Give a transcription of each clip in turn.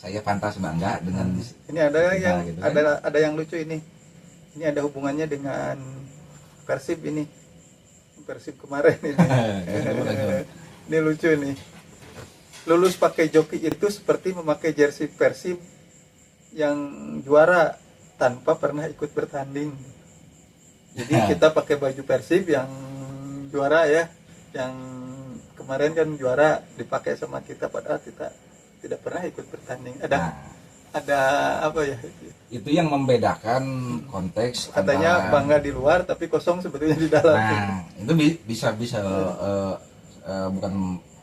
saya pantas bangga dengan Ini ada kita, yang gitu kan. ada yang lucu ini. Ini ada hubungannya dengan Persib ini. Persib kemarin ini. Ini lucu nih. Lulus pakai joki itu seperti memakai jersey Persib yang juara tanpa pernah ikut bertanding. Jadi kita pakai baju Persib yang juara ya, yang kemarin kan juara dipakai sama kita padahal kita tidak pernah ikut bertanding. Nah, Ada apa ya? itu yang membedakan konteks Katanya antara, bangga di luar tapi kosong sebetulnya di dalam. nah itu bisa bukan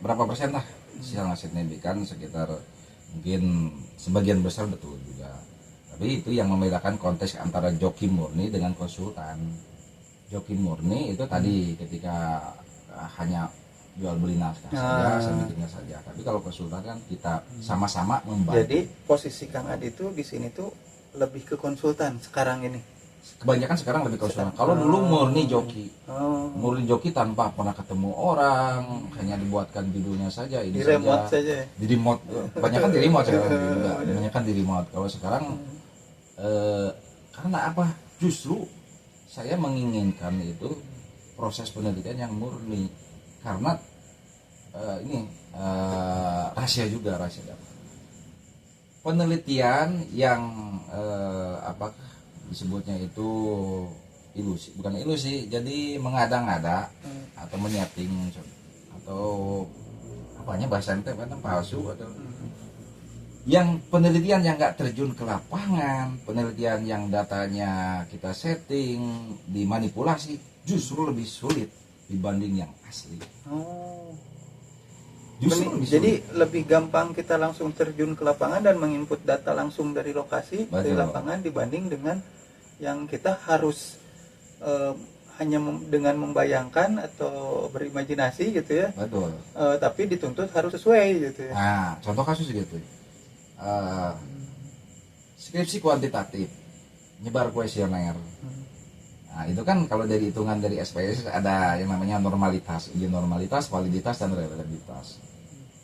berapa persen lah yang signifikan, sekitar mungkin sebagian besar betul juga. Tapi itu yang membedakan konteks antara joki murni dengan konsultan. Joki murni itu tadi ketika hanya jual beli naskah saja, sebikinnya saja. Tapi kalau konsultan kan kita sama-sama membantu. Jadi posisi Kang Adi itu di sini tuh lebih ke konsultan sekarang ini. Kebanyakan sekarang lebih konsultan. Kalau dulu murni joki, Oh, murni joki tanpa pernah ketemu orang, hanya dibuatkan judulnya saja, ini di remote saja. saja. Di remote, banyak di remote sekarang juga, banyak di remote. Kalau sekarang karena apa? Justru saya menginginkan itu proses penelitian yang murni, karena ini rahasia juga, rahasia dapat. Penelitian yang apakah disebutnya itu ilusi, bukan ilusi, jadi mengada-ngada atau menyeting atau apanya bahasa ente palsu, atau yang penelitian yang nggak terjun ke lapangan, penelitian yang datanya kita setting, dimanipulasi, justru lebih sulit dibanding yang asli. Oh. Justru lebih Jadi sulit. lebih gampang kita langsung terjun ke lapangan dan menginput data langsung dari lokasi, dari Betul. lapangan, dibanding dengan yang kita harus hanya dengan membayangkan atau berimajinasi gitu ya. Betul. Tapi dituntut harus sesuai gitu ya. Nah, contoh kasus gitu. Skripsi kuantitatif, nyebar kuesioner. Nah, itu kan kalau dari hitungan dari SPS ada yang namanya normalitas, uji normalitas, validitas, dan relativitas.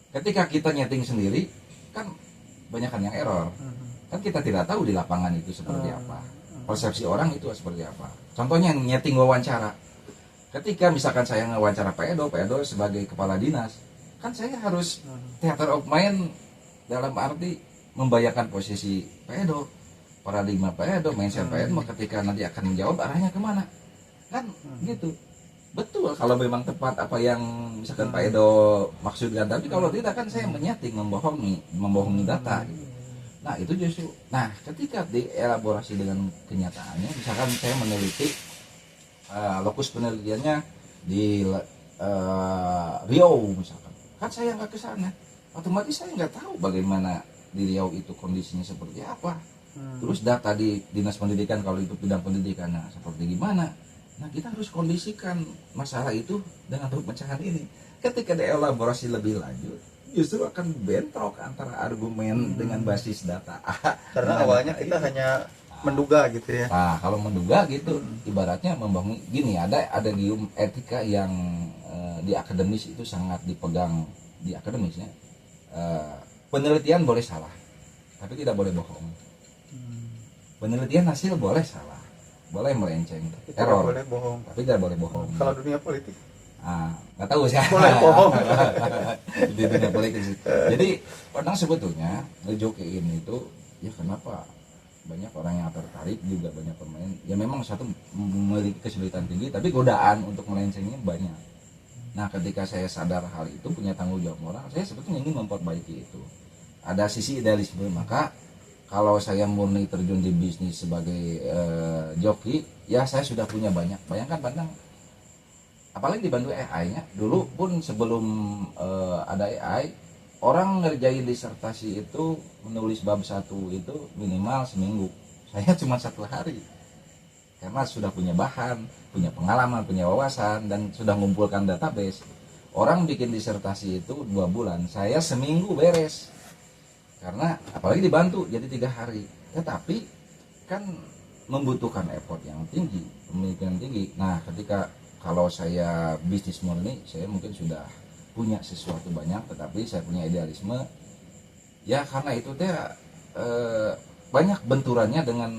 Ketika kita nyeting sendiri, kan banyak yang error. Kan kita tidak tahu di lapangan itu seperti apa. Persepsi orang itu seperti apa. Contohnya nyeting wawancara. Ketika misalkan saya ngewawancara Pak Edo sebagai kepala dinas, kan saya harus theater of mind, dalam arti membayangkan posisi Pak Edo, paradigma Pak Edo, mindset Pak Edo ketika nanti akan menjawab arahnya kemana, kan gitu. Betul kalau memang tepat apa yang misalkan Pak Edo maksudkan, tapi kalau tidak kan saya menyeting, membohongi data gitu. Nah itu justru, nah ketika dielaborasi dengan kenyataannya, misalkan saya meneliti lokus penelitiannya di Riau misalkan, kan saya nggak ke sana, otomatis saya nggak tahu bagaimana di Riau itu kondisinya seperti apa. Terus data di dinas pendidikan kalau itu bidang pendidikan seperti gimana. Nah kita harus kondisikan masalah itu dengan pemecahan ini. Ketika dielaborasi lebih lanjut, justru akan bentrok antara argumen dengan basis data. Karena awalnya kita hanya menduga gitu ya. Nah kalau menduga gitu, ibaratnya membangun gini, ada gium etika yang di akademis itu sangat dipegang di akademisnya. Penelitian boleh salah, tapi tidak boleh bohong. Penelitian hasil boleh salah, boleh melenceng, error, Boleh bohong. tapi tidak boleh bohong. Kalau dunia politik Nggak tahu sih. boleh bohong. Di dunia politik sih. Jadi orang sebetulnya ngejokiin itu, ya kenapa banyak orang yang tertarik, juga banyak pemain. Ya memang satu memiliki kesulitan tinggi, tapi godaan untuk melencengnya banyak. Nah ketika saya sadar hal itu, punya tanggung jawab moral, saya sebetulnya ingin memperbaiki itu. Ada sisi idealisme, maka kalau saya murni terjun di bisnis sebagai joki, ya saya sudah punya banyak. Bayangkan Bantang, apalagi dibantu AI-nya. Dulu pun sebelum ada AI, orang ngerjain disertasi itu, menulis bab 1 itu minimal seminggu. Saya cuma 1 hari. Karena sudah punya bahan, punya pengalaman, punya wawasan, dan sudah mengumpulkan database. Orang bikin disertasi itu 2 bulan, saya seminggu beres. Karena apalagi dibantu jadi 3 hari. Tetapi kan membutuhkan effort yang tinggi, pemikiran tinggi. Nah ketika kalau saya bisnis murni, saya mungkin sudah punya sesuatu banyak, tetapi saya punya idealisme Ya karena itu teh banyak benturannya dengan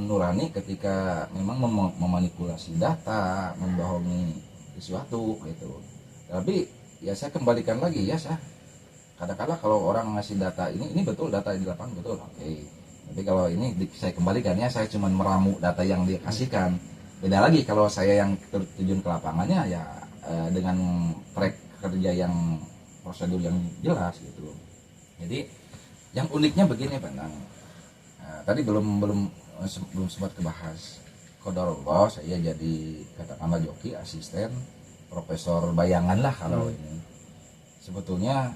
nurani ketika memang memanipulasi data, membohongi sesuatu gitu. Tapi ya saya kembalikan lagi ya, saya kadang-kadang kalau orang ngasih data ini betul data di lapangan betul, oke. Tapi kalau ini saya kembalikan ya, saya cuma meramu data yang dia kasihkan. Beda lagi kalau saya yang terjun ke lapangannya ya dengan track kerja yang prosedur yang jelas gitu. Jadi yang uniknya begini Pak Nang. Tadi belum sempat kebahas. Qadarullah saya jadi katakanlah joki asisten profesor bayangan lah kalau ini. Sebetulnya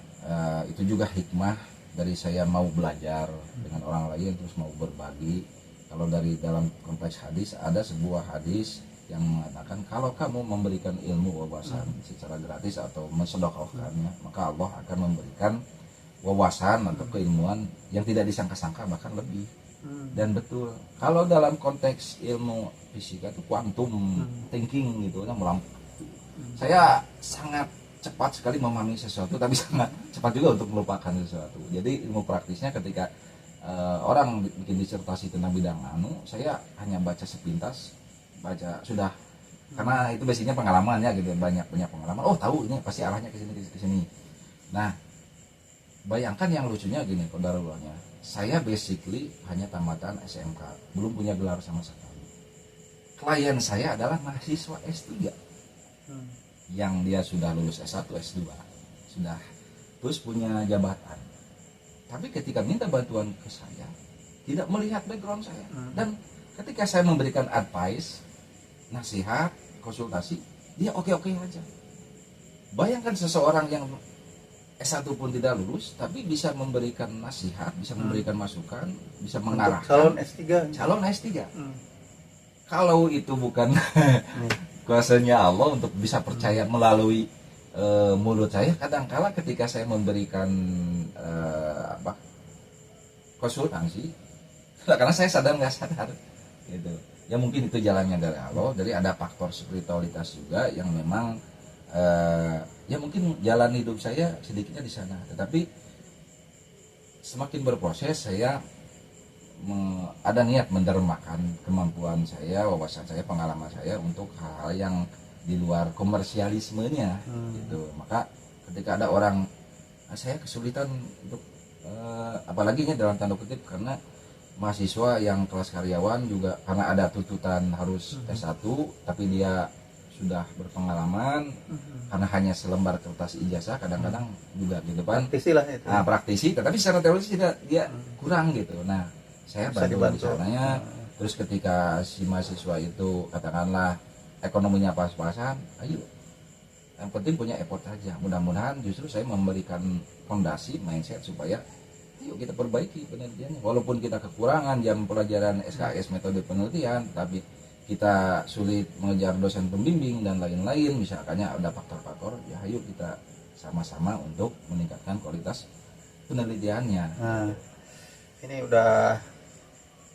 itu juga hikmah dari saya mau belajar dengan orang lain terus mau berbagi. Kalau dari dalam konteks hadis ada sebuah hadis yang mengatakan kalau kamu memberikan ilmu wawasan secara gratis atau mensedekahkannya, maka Allah akan memberikan wawasan atau keilmuan yang tidak disangka-sangka bahkan lebih. Dan betul kalau dalam konteks ilmu fisika itu quantum thinking gitu kan saya sangat cepat sekali memahami sesuatu tapi sangat cepat juga untuk melupakan sesuatu. Jadi ilmu praktisnya ketika orang bikin disertasi tentang bidang saya hanya baca sepintas, baca sudah karena itu basicnya pengalaman ya gitu, banyak pengalaman. Oh tahu ini pasti arahnya ke sini. Nah bayangkan yang lucunya gini kodarullahnya, saya basically hanya tamatan SMK, belum punya gelar sama sekali. Klien saya adalah mahasiswa S3 yang dia sudah lulus S1, S2 sudah terus punya jabatan. Tapi ketika minta bantuan ke saya tidak melihat background saya. Dan ketika saya memberikan advice, nasihat, konsultasi, dia oke-oke aja. Bayangkan seseorang yang S1 pun tidak lulus tapi bisa memberikan nasihat, bisa memberikan masukan, bisa mengarahkan calon S3. Kalau itu bukan kuasanya Allah untuk bisa percaya melalui mulut saya, kadang-kala ketika saya memberikan konsultasi karena saya sadar nggak sadar gitu ya, mungkin itu jalannya dari Allah. Jadi ada faktor spiritualitas juga yang memang ya mungkin jalan hidup saya sedikitnya di sana, tetapi semakin berproses saya ada niat mendermakan kemampuan saya, wawasan saya, pengalaman saya untuk hal-hal yang di luar komersialismenya gitu. Maka ketika ada orang saya kesulitan untuk apalagi dalam tanda kutip karena mahasiswa yang kelas karyawan juga karena ada tuntutan harus S1 tapi dia sudah berpengalaman karena hanya selembar kertas ijazah kadang-kadang juga gitu kan praktisi lah itu. Praktisi tetapi secara teoris tidak dia kurang gitu. Nah saya bantu di sananya. Terus ketika si mahasiswa itu katakanlah ekonominya pas-pasan, ayo yang penting punya effort saja. Mudah-mudahan justru saya memberikan fondasi mindset supaya yuk kita perbaiki penelitiannya. Walaupun kita kekurangan jam pelajaran SKS metode penelitian, tapi kita sulit mengejar dosen pembimbing dan lain-lain, misalkannya ada faktor-faktor, ya ayo kita sama-sama untuk meningkatkan kualitas penelitiannya. Nah, ini udah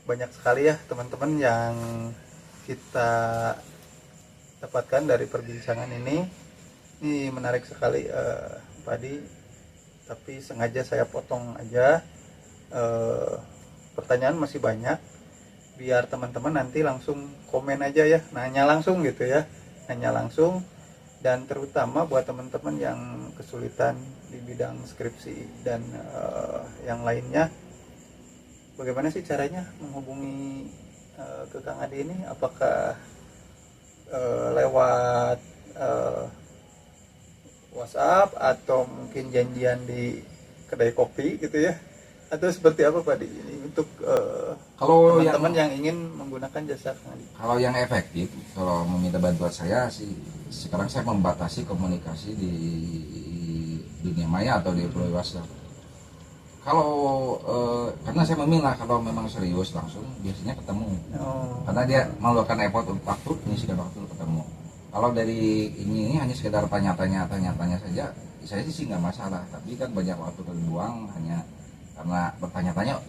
banyak sekali ya teman-teman yang kita dapatkan dari perbincangan ini. Ini menarik sekali Pak Adi, tapi sengaja saya potong aja. Pertanyaan masih banyak, biar teman-teman nanti langsung komen aja ya, nanya langsung gitu ya, nanya langsung. Dan terutama buat teman-teman yang kesulitan di bidang skripsi dan yang lainnya, bagaimana sih caranya menghubungi ke Kang Adi ini? Apakah lewat WhatsApp atau mungkin janjian di kedai kopi gitu ya, atau seperti apa Pak Adi ini untuk kalau teman-teman yang ingin menggunakan jasa Kang Adi? Kalau yang efektif, kalau meminta bantuan saya sih sekarang saya membatasi komunikasi di dunia maya atau di WhatsApp. Kalau karena saya memilah kalau memang serius langsung biasanya ketemu. Karena dia meluangkan effort untuk waktu, menyisikan waktu untuk ketemu. Kalau dari ini hanya sekedar tanya-tanya saja, saya sih nggak masalah. Tapi kan banyak waktu terbuang hanya karena bertanya-tanya,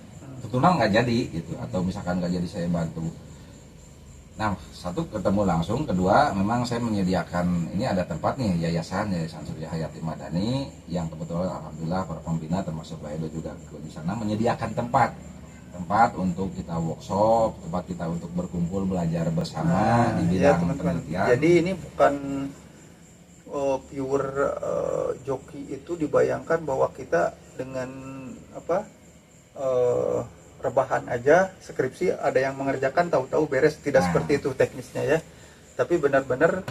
tentunya nggak jadi gitu. Atau misalkan nggak jadi saya bantu. Nah, satu ketemu langsung, kedua memang saya menyediakan ini ada tempat nih Yayasan Surya Hayati Madani yang kebetulan alhamdulillah para pembina termasuk Pak Edo juga di sana menyediakan tempat untuk kita workshop, tempat kita untuk berkumpul belajar bersama di ya, bidang teman-teman. penelitian. Jadi ini bukan pure joki itu dibayangkan bahwa kita dengan apa rebahan aja skripsi ada yang mengerjakan tahu-tahu beres, tidak seperti itu teknisnya ya. Tapi benar-benar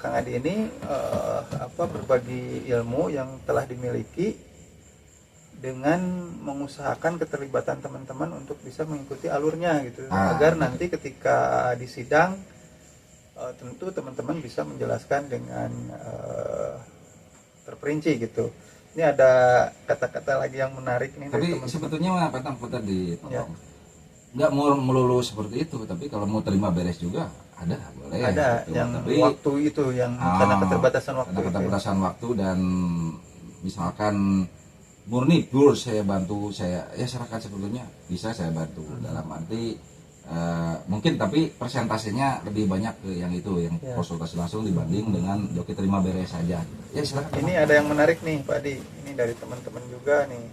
Kang Adi ini berbagi ilmu yang telah dimiliki dengan mengusahakan keterlibatan teman-teman untuk bisa mengikuti alurnya gitu, agar nanti ketika di sidang tentu teman-teman bisa menjelaskan dengan terperinci gitu. Ini ada kata-kata lagi yang menarik nih. Tapi sebetulnya apa tadi ya. Nggak mau melulu seperti itu, tapi kalau mau terima beres juga ada, boleh. Ada gitu. Yang tapi, waktu itu yang karena keterbatasan waktu. Karena keterbatasan waktu dan misalkan murni pure saya bantu, saya ya serahkan sebetulnya bisa saya bantu dalam arti mungkin, tapi persentasenya lebih banyak ke yang itu, yang konsultasi langsung dibanding dengan joki terima beres saja. Ya silakan. Ini ada yang menarik nih Pak Adi, ini dari teman-teman juga nih.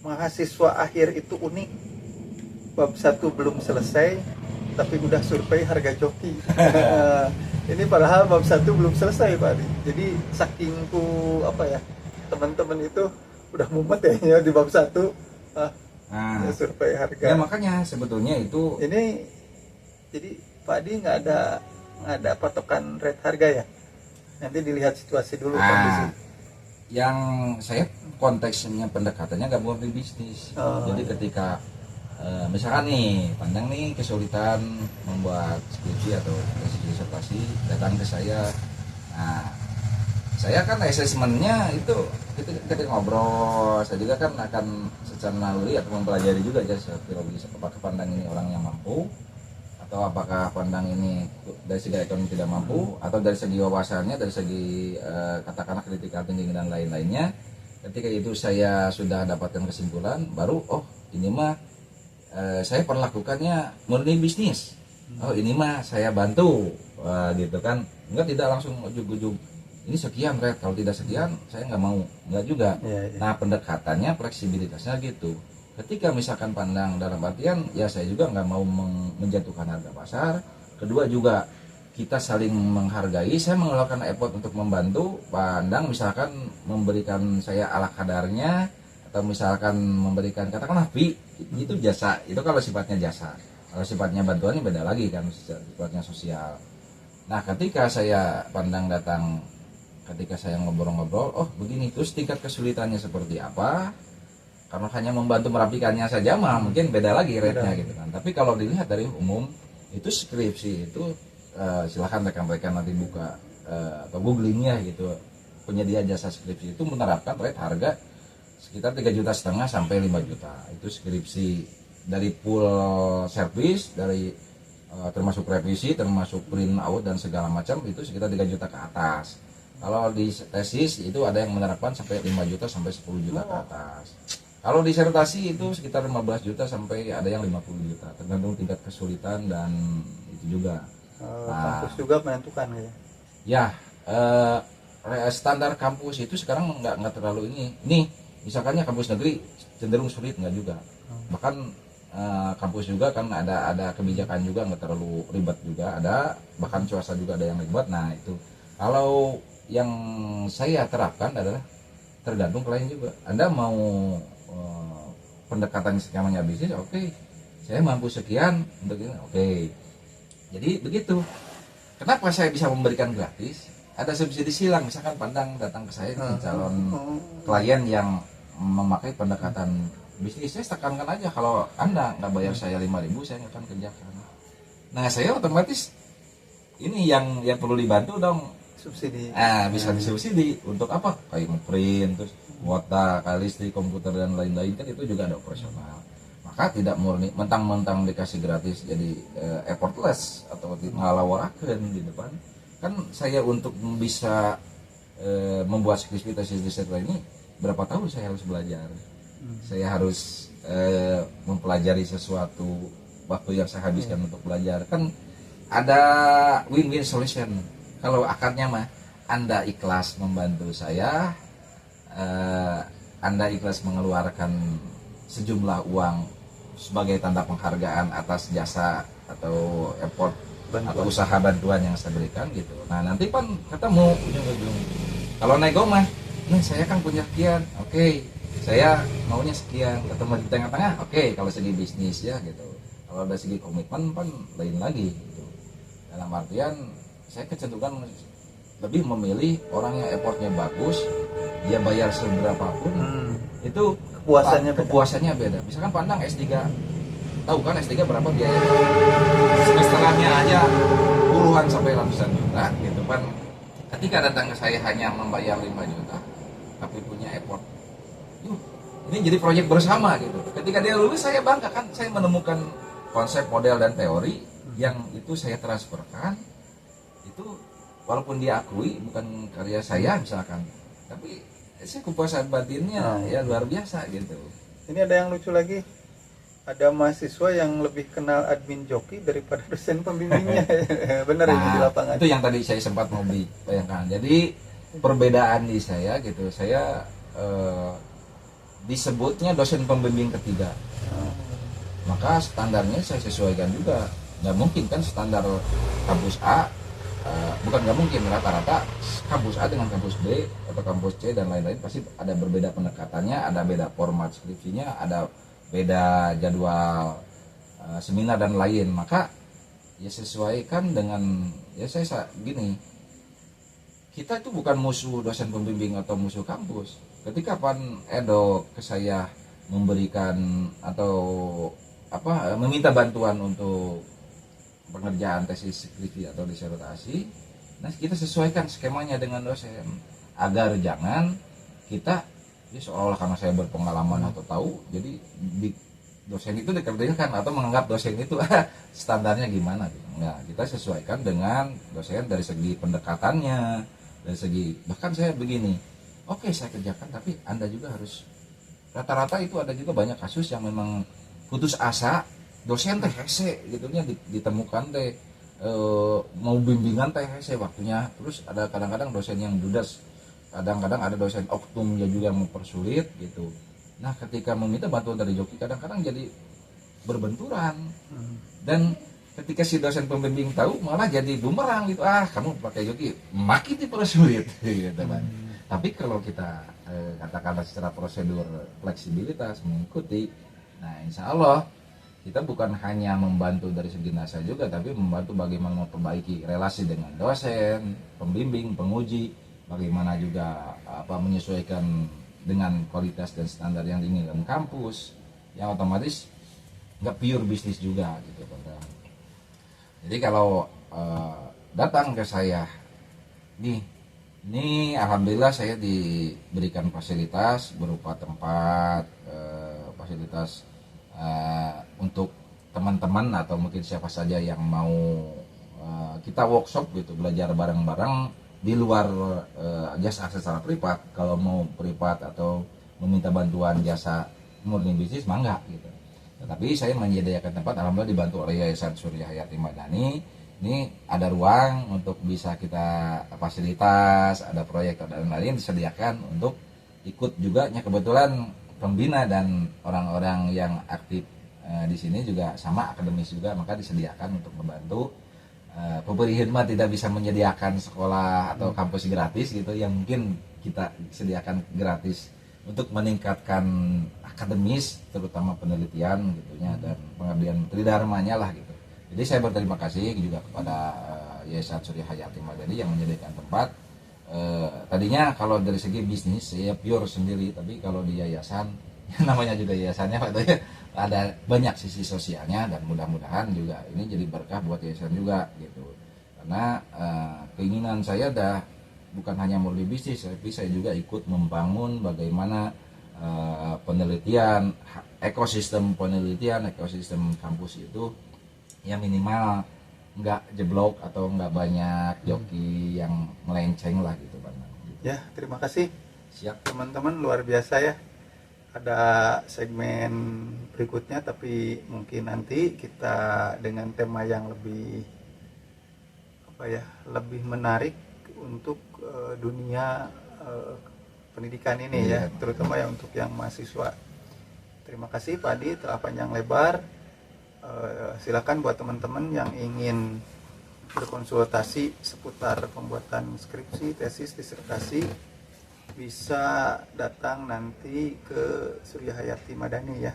Mahasiswa akhir itu unik. Bab 1 belum selesai, tapi udah survei harga joki. Ini padahal bab 1 belum selesai Pak Adi. Jadi saking teman-teman itu udah mumet ya di bab 1. Ya, survei harga. Ya makanya sebetulnya itu ini jadi Pak Adi nggak ada patokan rate harga ya, nanti dilihat situasi dulu kondisi. Yang saya konteksnya pendekatannya nggak murni bisnis. Jadi ketika misalkan nih pandang nih kesulitan membuat skripsi atau disertasi, datang ke saya. Nah, saya kan asesmennya itu ketika ngobrol, saya juga kan akan secara naluri atau mempelajari juga jasa teologis, apakah pandang ini orang yang mampu atau apakah pandang ini dari segi ekonomi tidak mampu, atau dari segi wawasannya, dari segi katakanlah kritikal thinking dan lain-lainnya. Ketika itu saya sudah dapatkan kesimpulan, baru ini mah saya perlakukannya murni bisnis. Ini mah saya bantu gitu kan, tidak langsung ujug-ujug ini sekian rate, kalau tidak sekian saya nggak mau, nggak juga. Nah pendekatannya fleksibilitasnya gitu. Ketika misalkan pandang dalam artian ya saya juga nggak mau menjatuhkan harga pasar. Kedua juga kita saling menghargai, saya mengeluarkan effort untuk membantu. Pandang misalkan memberikan saya ala kadarnya, atau misalkan memberikan katakanlah fee, itu jasa, itu kalau sifatnya jasa. Kalau sifatnya bantuan ini beda lagi kan, sifatnya sosial. Nah ketika saya pandang datang, ketika saya ngobrol-ngobrol, begini, terus tingkat kesulitannya seperti apa? Karena hanya membantu merapikannya saja mah mungkin beda lagi rate-nya gitu kan. Tapi kalau dilihat dari umum itu skripsi itu silahkan rekan-rekan nanti buka atau googlingnya gitu, penyedia jasa skripsi itu menerapkan rate harga sekitar 3,5 juta sampai 5 juta. Itu skripsi dari full service, dari termasuk revisi, termasuk print out dan segala macam, itu sekitar 3 juta ke atas. Kalau di tesis itu ada yang menerapkan sampai 5 juta sampai 10 juta ke atas. Kalau disertasi itu sekitar 15 juta sampai ada yang 50 juta, tergantung tingkat kesulitan dan itu juga. Kampus juga menentukan ya. Ya, standar kampus itu sekarang nggak terlalu ini. Nih, misalkannya kampus negeri cenderung sulit nggak juga. Bahkan kampus juga kan ada kebijakan juga nggak terlalu ribet juga, ada bahkan swasta juga ada yang ribet. Nah itu kalau yang saya terapkan adalah tergantung klien juga. Anda mau pendekatan skemanya bisnis, oke, saya mampu sekian untuk ini, oke. Jadi begitu. Kenapa saya bisa memberikan gratis? Ada subsidi silang, misalkan pandang datang ke saya nih, calon klien yang memakai pendekatan bisnis, saya tekankan aja, kalau Anda nggak bayar saya 5.000, saya nggak akan kerjakan. Nah saya otomatis ini yang perlu dibantu dong, subsidi. Bisa disubsidi untuk apa? Kayak ngeprint, terus kuota, listrik, komputer dan lain-lain, kan itu juga ada operasional. Maka tidak murni mentang-mentang dikasih gratis jadi effortless atau ngalawarakeun di depan. Kan saya untuk bisa membuat skripsi tesis riset ini berapa tahun saya harus belajar. Saya harus mempelajari sesuatu, waktu yang saya habiskan untuk belajar. Kan ada win-win solution. Kalau akarnya mah Anda ikhlas membantu saya, Anda ikhlas mengeluarkan sejumlah uang sebagai tanda penghargaan atas jasa atau effort atau usaha bantuan yang saya berikan gitu. Nah nanti kan ketemu ujung-ujung. Kalau nego mah, nih saya kan punya sekian, oke, saya maunya sekian, ketemu di tengah-tengah, oke, kalau segi bisnis ya gitu. Kalau dari segi komitmen kan lain lagi gitu. Dalam artian saya kecenderungan lebih memilih orang yang effortnya bagus, dia bayar seberapapun, itu kepuasannya beda. Misalkan pandang S3, tahu kan S3 berapa biaya? Semesterannya aja puluhan sampai ratusan juta gitu kan. Ketika datang ke saya hanya membayar 5 juta, tapi punya effort, ini jadi proyek bersama gitu. Ketika dia lulus saya bangga kan, saya menemukan konsep, model dan teori yang itu saya transferkan. Itu walaupun dia akui bukan karya saya misalkan, tapi saya kepuasan batinnya ya luar biasa gitu. Ini ada yang lucu lagi, ada mahasiswa yang lebih kenal admin joki daripada dosen pembimbingnya. Benar ini di lapangan. Itu yang tadi saya sempat mau bayangkan. Jadi perbedaan di saya gitu, saya disebutnya dosen pembimbing ketiga. Maka standarnya saya sesuaikan juga. Nggak mungkin kan standar kampus A, bukan nggak mungkin, rata-rata kampus A dengan kampus B atau kampus C dan lain-lain pasti ada berbeda pendekatannya, ada beda format skripsinya, ada beda jadwal seminar dan lain. Maka ya sesuaikan dengan, ya saya gini, kita itu bukan musuh dosen pembimbing atau musuh kampus. Ketika Pan Edo ke saya memberikan atau meminta bantuan untuk pengerjaan tesis skripsi atau disertasi, nah kita sesuaikan skemanya dengan dosen agar jangan kita ya seolah-olah karena saya berpengalaman atau tahu jadi dosen itu dikerjakan atau menganggap dosen itu standarnya gimana gitu. Nah, kita sesuaikan dengan dosen dari segi pendekatannya, dari segi bahkan saya begini, oke saya kerjakan tapi Anda juga harus, rata-rata itu ada juga banyak kasus yang memang putus asa, dosen teh hese gitunya ditemukan teh mau bimbingan teh hese waktunya, terus ada kadang-kadang dosen yang judes, kadang-kadang ada dosen oknum juga yang mempersulit gitu. Nah ketika meminta bantuan dari joki kadang-kadang jadi berbenturan, dan ketika si dosen pembimbing tahu malah jadi bumerang gitu, kamu pakai joki makin dipersulit gitu kan. Tapi kalau kita katakanlah secara prosedur fleksibilitas mengikuti, nah insya Allah kita bukan hanya membantu dari segi nasa juga, tapi membantu bagaimana memperbaiki relasi dengan dosen, pembimbing, penguji, bagaimana juga menyesuaikan dengan kualitas dan standar yang diinginkan kampus, yang otomatis nggak pure bisnis juga gitu teman-teman. Jadi kalau datang ke saya ini alhamdulillah saya diberikan fasilitas berupa tempat, fasilitas untuk teman-teman atau mungkin siapa saja yang mau kita workshop gitu, belajar bareng-bareng di luar jasa secara privat. Kalau mau privat atau meminta bantuan jasa murni bisnis mangga gitu. Tetapi saya menyediakan tempat, alhamdulillah dibantu oleh Yayasan Surya Hayati Madani. Ini ada ruang untuk bisa kita fasilitas, ada proyek dan lain disediakan untuk ikut juga. Kebetulan pembina dan orang-orang yang aktif di sini juga sama akademis juga, maka disediakan untuk membantu. Pemberi khidmat tidak bisa menyediakan sekolah atau kampus gratis gitu, yang mungkin kita sediakan gratis untuk meningkatkan akademis, terutama penelitian gitunya dan pengabdian tridharmanya lah gitu. Jadi saya berterima kasih juga kepada Yayasan Surya Hayati Madani yang menyediakan tempat. Tadinya kalau dari segi bisnis saya pure sendiri, tapi kalau di yayasan namanya juga yayasannya ada banyak sisi sosialnya, dan mudah-mudahan juga ini jadi berkah buat yayasan juga gitu. Karena keinginan saya bukan hanya murni bisnis, tapi saya juga ikut membangun bagaimana penelitian, ekosistem penelitian, ekosistem kampus itu ya minimal nggak jeblok atau nggak banyak joki yang melenceng lah gitu Bang. Ya, terima kasih. Siap Teman-teman, luar biasa ya. Ada segmen berikutnya, tapi mungkin nanti kita dengan tema yang lebih apa ya, lebih menarik untuk dunia pendidikan ini ya, terutama ya untuk yang mahasiswa. Terima kasih Pak Adi telah panjang lebar. Silakan buat teman-teman yang ingin berkonsultasi seputar pembuatan skripsi, tesis, disertasi, bisa datang nanti ke Surya Hayati Madani ya.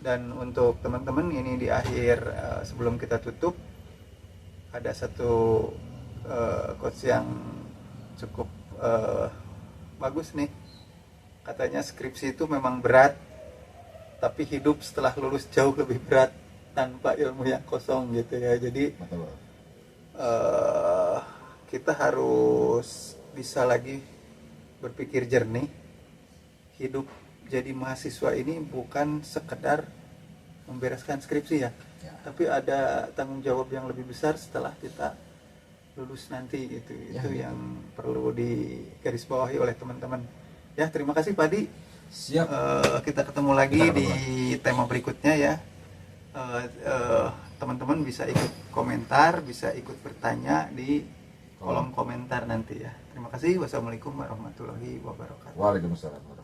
Dan untuk teman-teman ini di akhir sebelum kita tutup, ada satu quotes yang cukup bagus nih. Katanya skripsi itu memang berat, tapi hidup setelah lulus jauh lebih berat tanpa ilmu yang kosong gitu ya. Jadi kita harus bisa lagi berpikir jernih. Hidup jadi mahasiswa ini bukan sekedar membereskan skripsi ya, tapi ada tanggung jawab yang lebih besar setelah kita lulus nanti gitu. Itu yang perlu digarisbawahi oleh teman-teman. Ya, terima kasih Pak Adi. Siap. Kita ketemu lagi di tema berikutnya ya. Teman-teman bisa ikut komentar, bisa ikut bertanya di kolom komentar nanti ya. Terima kasih. Wassalamualaikum warahmatullahi wabarakatuh. Waalaikumsalam.